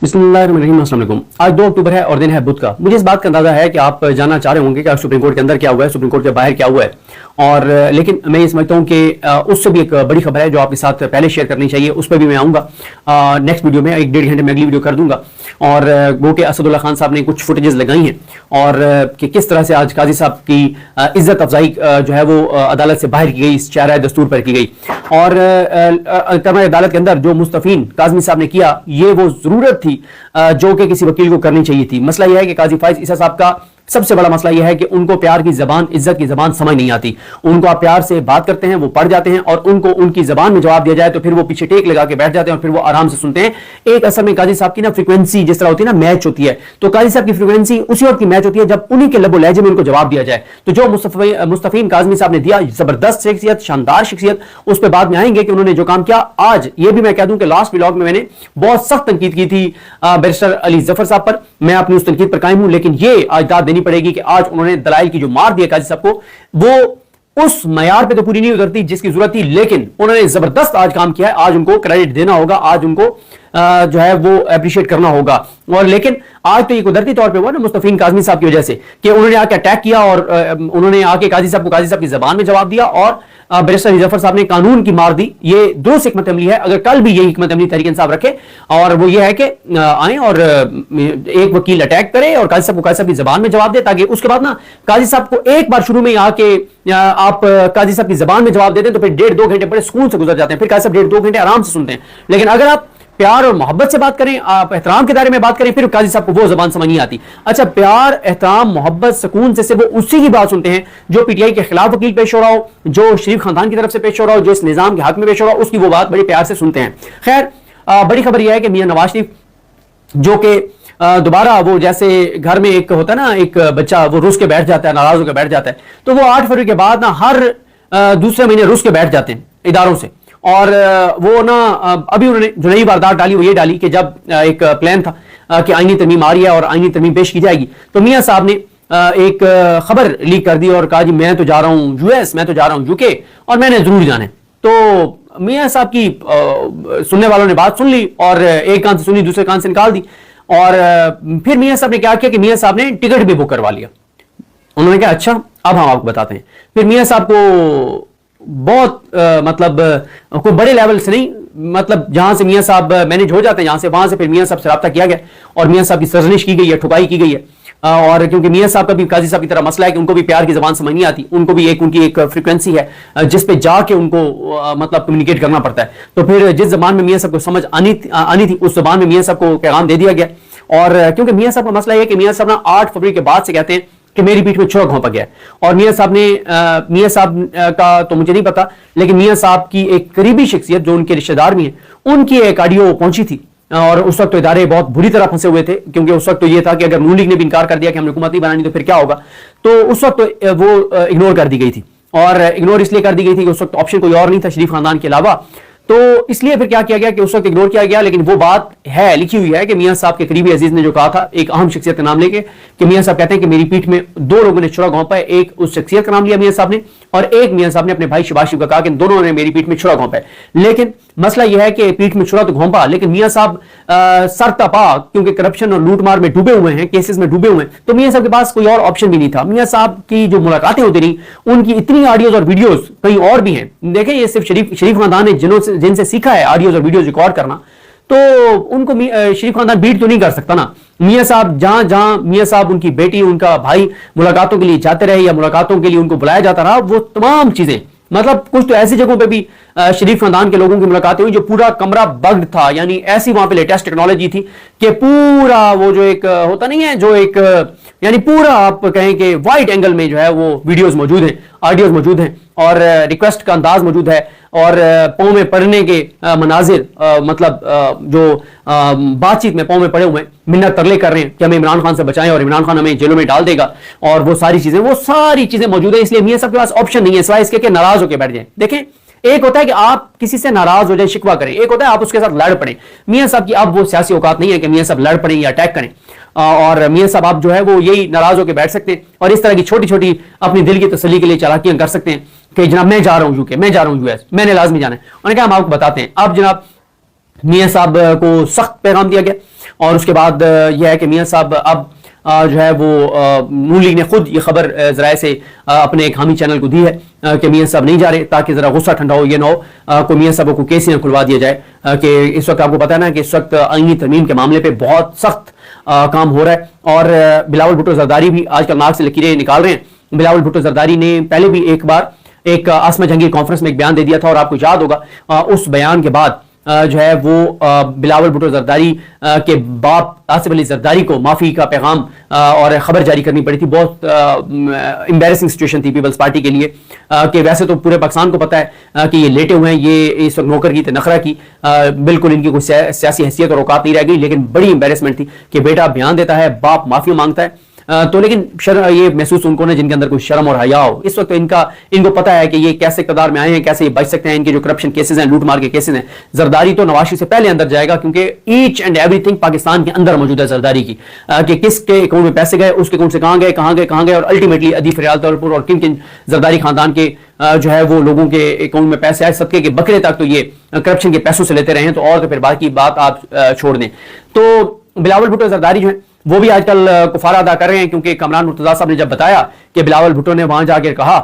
बिस्मिल्लाहिर्रहमानिर्रहीम। अस्सलाम वालेकुम। आज 2 अक्टूबर है और दिन है बुध का। मुझे इस बात का अंदाजा है कि आप जानना चाह रहे होंगे कि सुप्रीम कोर्ट के अंदर क्या हुआ है, सुप्रीम कोर्ट के बाहर क्या हुआ है। और लेकिन मैं ये समझता हूँ कि उससे भी एक बड़ी खबर है जो आपके साथ पहले शेयर करनी चाहिए, उस पर भी मैं आऊँगा नेक्स्ट वीडियो में। 1-1.5 घंटे में अगली वीडियो कर दूंगा। और वो कि असदुल्ला खान साहब ने कुछ फुटेजेस लगाई हैं और कि किस तरह से आज काजी साहब की इज्जत अफजाई जो है वो अदालत से बाहर की गई, चारा दस्तूर पर की गई। और अदालत के अंदर जो मुस्तफीन काज़मी साहब ने किया, ये वो जरूरत थी जो कि किसी वकील को करनी चाहिए थी। मसला यह है कि काजी फाइज ईसा साहब का सबसे बड़ा मसला यह है कि उनको प्यार की जबान, इज्जत की जबान समझ नहीं आती। उनको आप प्यार से बात करते हैं, वो पढ़ जाते हैं और उनको उनकी जबान में जवाब दिया जाए तो फिर वो पीछे टेक लगा के बैठ जाते हैं और फिर वो आराम से सुनते हैं। एक असल में काजी साहब की ना फ्रीक्वेंसी जिस तरह होती है ना, मैच होती है। तो काजी साहब की फ्रीक्वेंसी उसी वक्त की मैच होती है जब उन्हीं के लबो लहजे में उनको जवाब दिया जाए। तो जो मुस्तफीन काज़मी साहब ने दिया, जबरदस्त शख्सियत, शानदार शख्सियत, उस पर बाद में आएंगे कि उन्होंने जो काम किया। आज ये भी मैं कह दूं कि लास्ट व्लॉग में मैंने बहुत सख्त तनकीद की थी बैरिस्टर अली जफर साहब पर। मैं अपनी उस तनकीद पर कायम हूं, लेकिन ये आज दाद देनी पड़ेगी कि आज उन्होंने दलाइल की जो मार दिया काजी साहब को, वो उस मयार पे तो पूरी नहीं उतरती जिसकी जरूरत थी, लेकिन उन्होंने जबरदस्त आज काम किया है। आज उनको क्रेडिट देना होगा, आज उनको जो है वो अप्रिशिएट करना होगा। और लेकिन आज तो ये कुदरती तौर पे हुआ ना मुस्तफीन काज़मी साहब की वजह से कि उन्होंने आके अटैक किया और उन्होंने आके काजी साहब को काजी साहब की जबान में जवाब दिया और बैरिस्टर जफर साहब ने कानून की मार दी। ये दुरुस्त हिकमत अमली है। अगर कल भी यही हिकमत अमली तहरीक इंसाफ रखे और वो ये है कि आए और एक वकील अटैक करे और काजी साहब को काजी साहब की जबान में जवाब दे, ताकि उसके बाद ना काजी साहब को एक बार शुरू में आके आप काजी साहब की जबान में जवाब देते हैं तो फिर 1.5-2 घंटे बड़े सुकून से गुजर जाते हैं। फिर काजी साहब 1.5-2 घंटे आराम से सुनते हैं। लेकिन अगर आप प्यार और मोहब्बत से बात करें, आप एहतराम के दायरे में बात करें, फिर काजी साहब को वो जबान समझ नहीं आती। अच्छा, प्यार, एहतराम, मोहब्बत, सुकून से वो उसी की बात सुनते हैं जो पीटीआई के खिलाफ वकील पेश हो रहा हो, जो शरीफ खानदान की तरफ से पेश हो रहा हो, जो इस निजाम के हक में पेश हो रहा हो, उसकी वो बात बड़े प्यार से सुनते हैं। खैर, बड़ी खबर यह है कि मियां नवाज शरीफ जो कि दोबारा वो जैसे घर में एक होता है ना, एक बच्चा वो रुस के बैठ जाता है, नाराज होकर बैठ जाता है, तो वो 8 फरवरी के बाद ना हर दूसरे महीने रुस के बैठ जाते हैं इदारों से। और वो ना अभी उन्होंने जो नई वारदात डाली वो ये डाली कि जब एक प्लान था कि आईनी तरमीम आ रही है और आईनी तरमीम पेश की जाएगी, तो मियां साहब ने एक खबर लीक कर दी और कहा जी मैं तो जा रहा हूं यूएस, मैं तो जा रहा हूं यूके और मैंने जरूर जाना है। तो मियां साहब की सुनने वालों ने बात सुन ली और एक कान से सुनी दूसरे कान से निकाल दी। और फिर मियां साहब ने क्या किया कि मियां साहब ने टिकट भी बुक करवा लिया। उन्होंने कहा अच्छा अब हम आपको बताते हैं। फिर मियां साहब को बहुत मतलब कोई बड़े लेवल से नहीं, मतलब जहां से मियां साहब मैनेज हो जाते हैं जहां से, वहां से फिर मियां साहब से रब्ता किया गया और मियां साहब की सरजनिश की गई है, ठुकाई की गई है। और क्योंकि मियां साहब का भी काजी साहब की तरह मसला है कि उनको भी प्यार की जबान समझ नहीं आती, उनको भी उनकी एक फ्रीक्वेंसी है जिस पे जाके उनको मतलब कम्युनिकेट करना पड़ता है। तो फिर जिस जबान में मियां साहब को समझ आनी थी उस जबान में मियां साहब को पैगाम दे दिया गया। और क्योंकि मियां साहब का मसला है कि मियां साहब ना 8 फरवरी के बाद से कहते हैं कि मेरी पीठ में छुरा घोंपा गया। और मियां साहब का तो मुझे नहीं पता, लेकिन मियां साहब की एक करीबी शख्सियत जो उनके रिश्तेदार भी हैं, उनकी एक ऑडियो पहुंची थी। और उस वक्त तो इदारे बहुत बुरी तरह फंसे हुए थे, क्योंकि उस वक्त तो ये था कि अगर नून लीग ने भी इनकार कर दिया कि हमने हुकूमत नहीं बनानी तो फिर क्या होगा। तो उस वक्त तो वो इग्नोर कर दी गई थी। और इग्नोर इसलिए कर दी गई थी कि उस वक्त ऑप्शन कोई और नहीं था शरीफ खानदान के अलावा। तो इसलिए फिर क्या किया गया कि उस वक्त इग्नोर किया गया। लेकिन वो बात है, लिखी हुई है कि मियां साहब के करीबी अजीज ने जो कहा था, एक अहम शख्सियत का नाम लेके, कि मियां साहब कहते हैं कि मेरी पीठ में 2 लोगों ने छुरा घोंपा है। एक उस शख्सियत का नाम लिया मियां साहब ने, और एक मियां साहब ने अपने भाई शहबाज शरीफ का कहा कि दोनों ने मेरी पीठ में छुरा घोंपा है। लेकिन मसला यह है कि पीठ में छुरा तो घोंपा, लेकिन मियां साहब सरतपा क्योंकि करप्शन और लूटमार में डूबे हुए हैं, केसेस में डूबे हुए हैं, तो मियां साहब के पास कोई और ऑप्शन भी नहीं था। मियां साहब की जो मुलाकातें होती रही, उनकी इतनी ऑडियोज और वीडियोज कहीं और भी हैं। देखें, ये सिर्फ शरीफ खानदान ने जिनसे सीखा है ऑडियोज और वीडियोज रिकॉर्ड करना, तो उनको शरीफ खानदान बीट तो नहीं कर सकता ना। मियां साहब जहां जहां मियां साहब, उनकी बेटी, उनका भाई मुलाकातों के लिए जाते रहे या मुलाकातों के लिए उनको बुलाया जाता रहा, वो तमाम चीजें, मतलब कुछ तो ऐसी जगहों पे भी शरीफ खानदान के लोगों की मुलाकातें हुई जो पूरा कमरा बग्ड था। यानी ऐसी वहां पे लेटेस्ट टेक्नोलॉजी थी कि पूरा वो जो एक होता नहीं है, जो एक यानी पूरा आप कहें कि वाइड एंगल में जो है वो वीडियोस मौजूद हैं, ऑडियोज मौजूद हैं और रिक्वेस्ट का अंदाज मौजूद है और पाँव में पड़ने के मनाजिर, मतलब जो बातचीत में पाँव में पड़े हुए हैं, मिन्नत तरले कर रहे हैं कि हमें इमरान खान से बचाएं और इमरान खान हमें जेलों में डाल देगा, और वो सारी चीजें मौजूद है। इसलिए मियां साहब के पास ऑप्शन नहीं है सिवाय इसके कि नाराज होकर बैठ जाए। देखें, एक होता है कि आप किसी से नाराज हो जाए, शिकवा करें, एक होता है आप उसके साथ लड़ पड़े। मियां साहब की अब वो सियासी औकात नहीं है कि मियां साहब लड़ पड़े या अटैक करें। और मियां साहब आप जो है वो यही नाराज होकर बैठ सकते हैं और इस तरह की छोटी छोटी अपनी दिल की तसल्ली के लिए चालाकियां कर सकते हैं कि जनाब मैं जा रहा हूं यूके, मैं जा रहा हूं यूएस, मैंने लाजमी जाना है। उन्होंने कहा हम आपको बताते हैं। अब जनाब मियां साहब को सख्त पैगाम दिया गया اور اس کے بعد یہ ہے کہ میاں صاحب اب جو ہے وہ نون لیگ نے خود یہ خبر ذرائع سے اپنے ایک حامی چینل کو دی ہے کہ میاں صاحب نہیں جا رہے، تاکہ ذرا غصہ ٹھنڈا ہو، یہ نہ ہو کوئی میاں صاحب کو کیس ہی نہ کھلوا دیا جائے کہ اس وقت آپ کو پتا ہے نا کہ اس وقت آئینی ترمیم کے معاملے پہ بہت سخت کام ہو رہا ہے، اور بلاول بھٹو زرداری بھی آج کل ناک سے لکیریں نکال رہے ہیں۔ بلاول بھٹو زرداری نے پہلے بھی ایک بار ایک عاصمہ جہانگیر کانفرنس میں ایک بیان دے دیا تھا، اور آپ کو یاد ہوگا اس بیان کے بعد جو ہے وہ بلاول بھٹو زرداری کے باپ آصف علی زرداری کو معافی کا پیغام اور خبر جاری کرنی پڑی تھی۔ بہت امبیرسنگ سچویشن تھی پیپلز پارٹی کے لیے کہ ویسے تو پورے پاکستان کو پتا ہے کہ یہ لیٹے ہوئے ہیں، یہ اس وقت نوکر کی نخرہ کی بالکل ان کی کوئی سیاسی حیثیت اور اوقات نہیں رہ گئی، لیکن بڑی امبیرسمنٹ تھی کہ بیٹا بیان دیتا ہے، باپ معافی مانگتا ہے، تو لیکن یہ محسوس ان کو نے جن کے اندر کوئی شرم اور حیا ہو۔ اس وقت ان کو پتا ہے کہ یہ کیسے اقتدار میں آئے ہیں، کیسے یہ بچ سکتے ہیں، ان کے جو کرپشن کیسز ہیں، لوٹ مار کے کیسز ہیں۔ زرداری تو نواز شریف سے پہلے اندر جائے گا، کیونکہ each and everything Pakistan کے اندر موجود ہے زرداری کی، کہ کس کے اکاؤنٹ میں پیسے گئے، اس کے اکاؤنٹ سے کہاں گئے اور الٹیمیٹلی ادی فریال طور پر اور کن کن زرداری خاندان کے جو ہے وہ لوگوں کے اکاؤنٹ میں پیسے آئے، صدقے کے بکرے تک تو یہ کرپشن کے پیسوں سے لیتے رہے ہیں، تو اور تو پھر باقی بات آپ چھوڑ دیں۔ تو بلاول بھٹو زرداری جو ہے وہ بھی آج کل کفارہ ادا کر رہے ہیں، کیونکہ کامران مرتضیٰ صاحب نے جب بتایا کہ بلاول بھٹو نے وہاں جا کے کہا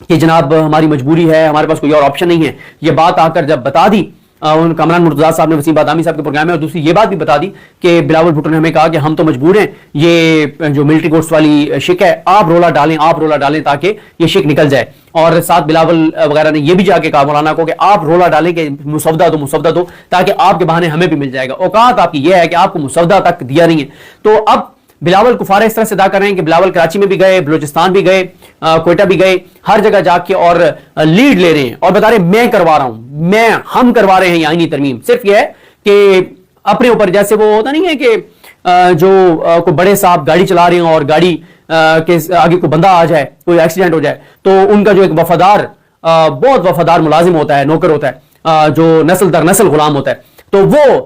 کہ جناب ہماری مجبوری ہے، ہمارے پاس کوئی اور آپشن نہیں ہے، یہ بات آ کر جب بتا دی کامران مرتضیٰ صاحب نے وسیم بادامی صاحب کے پروگرام میں، اور دوسری یہ بات بھی بتا دی کہ بلاول بھٹو نے ہمیں کہا کہ ہم تو مجبور ہیں، یہ جو ملٹری کورٹس والی شک ہے آپ رولا ڈالیں تاکہ یہ شک نکل جائے، اور ساتھ بلاول وغیرہ نے یہ بھی جا کے کہا مولانا کو کہ آپ رولا ڈالیں کہ مسودہ دو تاکہ آپ کے بہانے ہمیں بھی مل جائے گا۔ اوقات آپ کی یہ ہے کہ آپ کو مسودہ تک دیا نہیں ہے۔ تو اب بلاول کفارہ اس طرح سے ادا کر رہے ہیں کہ بلاول کراچی میں بھی گئے، بلوچستان بھی گئے، کوئٹہ بھی گئے، ہر جگہ جا کے اور لیڈ لے رہے ہیں اور بتا رہے ہیں میں کروا رہا ہوں، ہم کروا رہے ہیں یہ آئینی ترمیم۔ صرف یہ ہے کہ اپنے اوپر جیسے وہ ہوتا نہیں ہے کہ جو کوئی بڑے صاحب گاڑی چلا رہے ہیں اور گاڑی کے آگے کوئی بندہ آ جائے، کوئی ایکسیڈنٹ ہو جائے، تو ان کا جو ایک بہت وفادار ملازم ہوتا ہے، نوکر ہوتا ہے، جو نسل در نسل غلام ہوتا ہے، تو وہ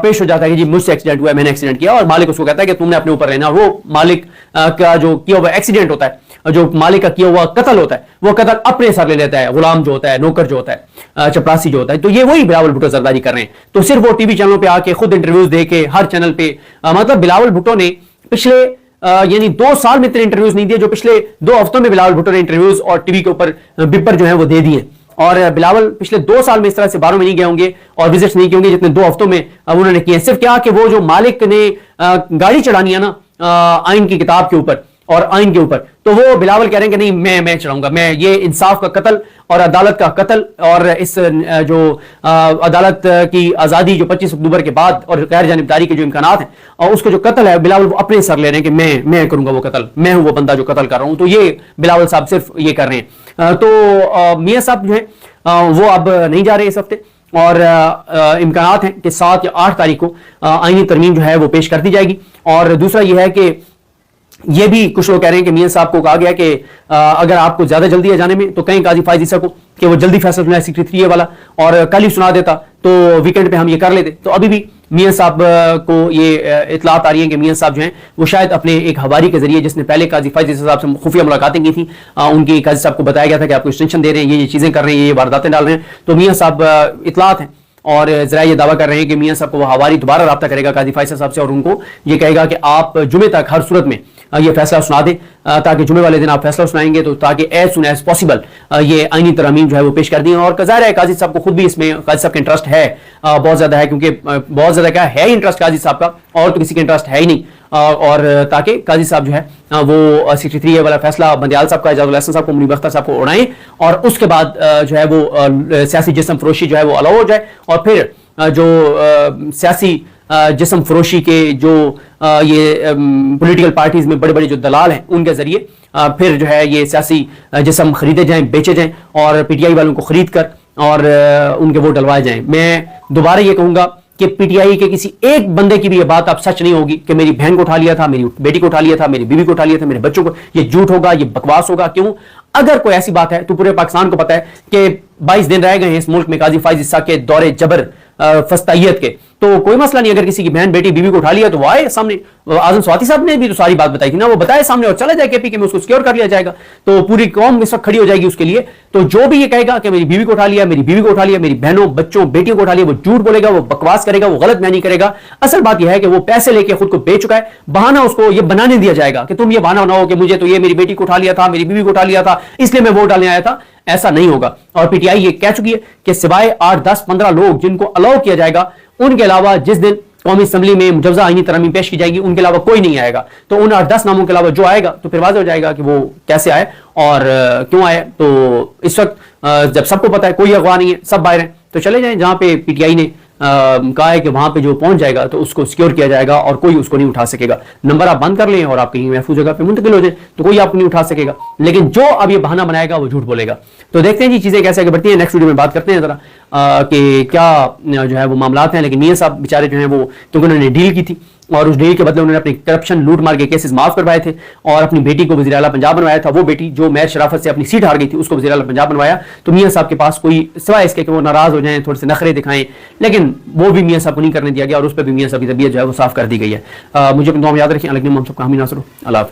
پیش ہو جاتا ہے کہ جی مجھ سے ایکسیڈنٹ ہوا ہے، میں نے ایکسیڈنٹ کیا، اور مالک اس کو کہتا ہے کہ تم نے اپنے اوپر لینا، اور وہ مالک کا جو کیا ہوا ایکسیڈنٹ ہوتا ہے، جو مالک کا کیا ہوا قتل ہوتا ہے، وہ قتل اپنے سر لے لیتا ہے غلام جو ہوتا ہے، نوکر جو ہوتا ہے، چپراسی جو ہوتا ہے۔ تو یہ وہی بلاول بھٹو زرداری کر رہے ہیں۔ تو صرف وہ ٹی وی چینلوں پہ آ کے خود انٹرویوز دے کے ہر چینل پہ، مطلب بلاول بھٹو نے پچھلے یعنی 2 سال میں اتنے انٹرویوز نہیں دیے جو پچھلے 2 ہفتوں میں بلاول بھٹو نے انٹرویوز اور ٹی وی کے اوپر بپر جو ہیں وہ دے دیے۔ اور بلاول پچھلے 2 سال میں اس طرح سے باروں میں نہیں گئے ہوں گے اور وزٹس نہیں کیے ہوں گے جتنے 2 ہفتوں میں انہوں نے کیے ہیں۔ صرف کیا کہ وہ جو مالک نے گاڑی چڑھانی ہے نا آئین کی کتاب کے اوپر اور آئین کے اوپر، تو وہ بلاول کہہ رہے ہیں کہ نہیں میں چڑھاؤں گا، میں یہ انصاف کا قتل اور عدالت کا قتل اور اس جو عدالت کی آزادی جو 25 اکتوبر کے بعد اور غیر جانبداری کے جو امکانات ہیں اور اس کا جو قتل ہے بلاول وہ اپنے سر لے رہے ہیں کہ میں کروں گا وہ قتل، میں ہوں وہ بندہ جو قتل کر رہا ہوں۔ تو یہ بلاول صاحب صرف یہ کر رہے ہیں۔ تو میاں صاحب جو ہیں وہ اب نہیں جا رہے اس ہفتے، اور امکانات ہیں کہ 7 یا 8 تاریخ کو آئینی ترمیم جو ہے وہ پیش کر دی جائے گی۔ اور دوسرا یہ ہے کہ یہ بھی کچھ لوگ کہہ رہے ہیں کہ میاں صاحب کو کہا گیا کہ اگر آپ کو زیادہ جلدی ہے جانے میں تو کہیں قاضی فائز عیسیٰ کو کہ وہ جلدی فیصلہ سنائے 63 والا، اور کل ہی سنا دیتا تو ویکنڈ پہ ہم یہ کر لیتے۔ تو ابھی بھی میاں صاحب کو یہ اطلاعات آ رہی ہیں کہ میاں صاحب جو ہیں وہ شاید اپنے ایک حواری کے ذریعے جس نے پہلے قاضی فائز عیسیٰ صاحب سے خفیہ ملاقاتیں کی تھیں، ان کی قاضی صاحب کو بتایا گیا تھا کہ آپ کو ایکسٹینشن دے رہے ہیں، یہ چیزیں کر رہے ہیں، یہ وارداتیں ڈال رہے ہیں۔ تو میاں صاحب اطلاعات ہیں اور ذرائع یہ دعویٰ کر رہے ہیں کہ میاں صاحب کو وہ حواری دوبارہ رابطہ کرے گا قاضی فائز صاحب سے اور ان کو یہ کہے گا کہ آپ جمعے تک ہر صورت میں یہ فیصلہ سنا دیں، تاکہ جمعے والے دن آپ فیصلہ سنائیں گے تو تاکہ ایز سون ایز پاسبل یہ آئینی ترامیم جو ہے وہ پیش کر دیں۔ اور ظاہر ہے قاضی صاحب کو خود بھی اس میں قاضی صاحب کا انٹرسٹ ہے، بہت زیادہ ہے، کیونکہ بہت زیادہ کیا ہے انٹرسٹ قاضی صاحب کا، اور تو کسی کا انٹرسٹ ہے ہی نہیں، اور تاکہ قاضی صاحب جو ہے وہ 63 والا فیصلہ بندیال صاحب کا، اعجاز الحسن صاحب کو، منیب اختر صاحب کو اڑائیں، اور اس کے بعد جو ہے وہ سیاسی جسم فروشی جو ہے وہ الاؤ ہو جائے، اور پھر جو سیاسی جسم فروشی کے جو یہ پولیٹیکل پارٹیز میں بڑے بڑے جو دلال ہیں ان کے ذریعے پھر جو ہے یہ سیاسی جسم خریدے جائیں، بیچے جائیں، اور پی ٹی آئی والوں کو خرید کر اور ان کے ووٹ ڈلوائے جائیں۔ میں دوبارہ یہ کہوں گا کہ پی ٹی آئی کے کسی ایک بندے کی بھی یہ بات اب سچ نہیں ہوگی کہ میری بہن کو اٹھا لیا تھا، میری بیٹی کو اٹھا لیا تھا، میری بیوی کو اٹھا لیا تھا، میرے بچوں کو، یہ جھوٹ ہوگا، یہ بکواس ہوگا۔ کیوں؟ اگر کوئی ایسی بات ہے تو پورے پاکستان کو پتا ہے کہ 22 دن رہ گئے ہیں اس ملک میں قاضی فائز عیسیٰ کے دور جبر فستائیت کے، تو کوئی مسئلہ نہیں، اگر کسی کی بہن بیٹی بیوی کو اٹھا لیا تو وہ آئے سامنے، आजम स्वाति साहब ने भी तो सारी बात बताई थी ना, वो बताए सामने और चला जाए केपी के में, उसको सिक्योर कर लिया जाएगा, तो पूरी कौम इस वक्त खड़ी हो जाएगी उसके लिए। तो जो भी ये कहेगा कि मेरी बीवी को उठा लिया, मेरी बीवी को उठा लिया, मेरी बहनों बच्चों बेटियों को उठा लिया, वो झूठ बोलेगा, वो बकवास करेगा, वो गलत बयानी करेगा। असल बात यह है कि वो पैसे लेके खुद को बेच चुका है। बहाना उसको ये बनाने दिया जाएगा कि तुम ये बहाना बनाओ कि मुझे तो ये मेरी बेटी को उठा लिया था, मेरी बीवी को उठा लिया था, इसलिए मैं वोट डालने आया था। ऐसा नहीं होगा। और पीटीआई ये कह चुकी है कि सिवाय 8, 10, 15 लोग जिनको अलाउ किया जाएगा, उनके अलावा जिस दिन कौमी असम्बली में मुजवजा आईनी तरमीम पेश की जाएगी, उनके अलावा कोई नहीं आएगा। तो उन 8-10 नामों के अलावा जो आएगा तो फिर वाज़ेह हो जाएगा कि वो कैसे आए और क्यों आए। तो इस वक्त जब सबको पता है कोई अगवा नहीं है, सब बाहर हैं, तो चले जाएं जहां पे पीटीआई ने कहा है कि वहां पे जो पहुंच जाएगा तो उसको सिक्योर किया जाएगा और कोई उसको नहीं उठा सकेगा। नंबर आप बंद कर लें और आप कहीं महफूज जगह पे मुंतकिल हो जाए तो कोई आपको नहीं उठा सकेगा। लेकिन जो अब ये बहाना बनाएगा वो झूठ बोलेगा। तो देखते हैं जी चीजें कैसे आगे बढ़ती हैं। नेक्स्ट वीडियो में बात करते हैं जरा कि क्या जो है वो मामलात हैं। लेकिन मियां साहब बेचारे जो हैं वो, क्योंकि उन्होंने डील की थी और उस डील के बदले उन्होंने अपनी करप्शन लूट मार के केसेस माफ करवाए थे और अपनी बेटी को वज़ीर आला पंजाब बनवाया था। वो बेटी जो महज शराफत से अपनी सीट हार गई थी उसको वज़ीर आला पंजाब बनवाया। तो मियां साहब के पास कोई सिवाय इसके कि वो नाराज हो जाएं, थोड़े से नखरे दिखाएं, लेकिन वो भी मियां साहब को नहीं करने दिया गया और उस पर भी मियां साहब की तबीयत जो है वो साफ कर दी गई है। मुझे अपनी दुआ में याद रखें। अलग हम सबका हामी नासर। अल्लाह।